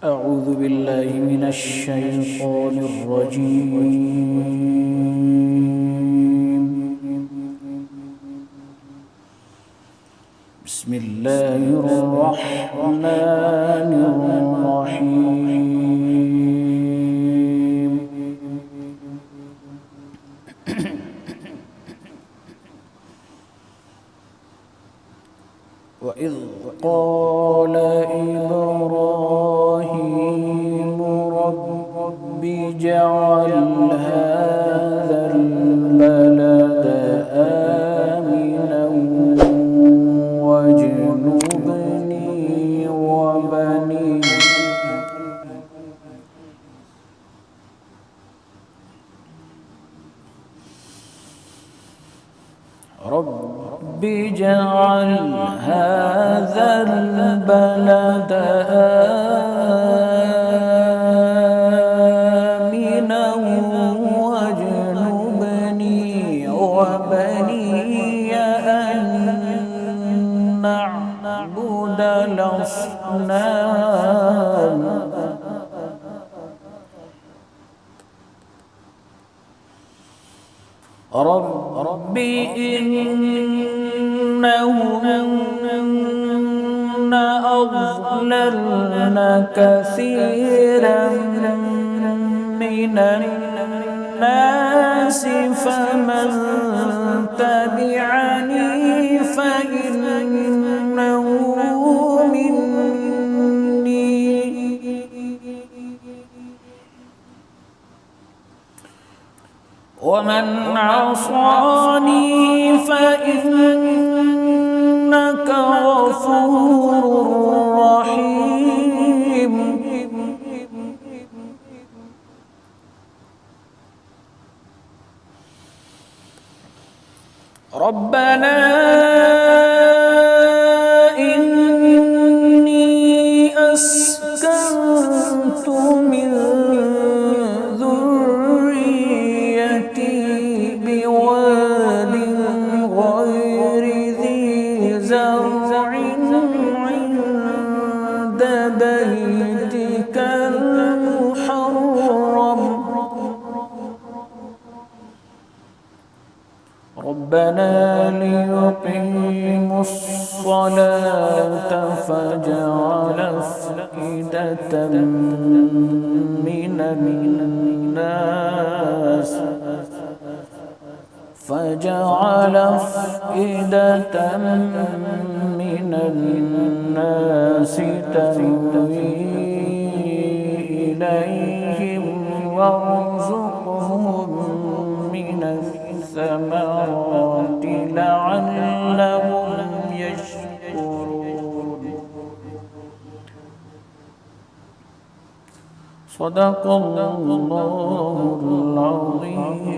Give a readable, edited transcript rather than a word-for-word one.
أعوذ بالله من الشيطان الرجيم. بسم الله الرحمن الرحيم. وإذ قال إبراهيم رب اجعل هذا البلد آمنا واجنبني وبني رب اجعل هذا البلد آمنا واجنبني وبني أن نعبد الأصنام رب إنهن أضللن كثيرا من الناس فمن تبعني فإنه مني ومن عصاني فإنك غفور رحيم ربنا إني أسكنت من بواد غير ذي زرع عند بيتك المحرم ربنا ليقيموا الصلاة فاجعل أفئدة من الناس تهوي إليهم وارزقهم من الثمرات لعلهم يشكرون. صدق الله العظيم.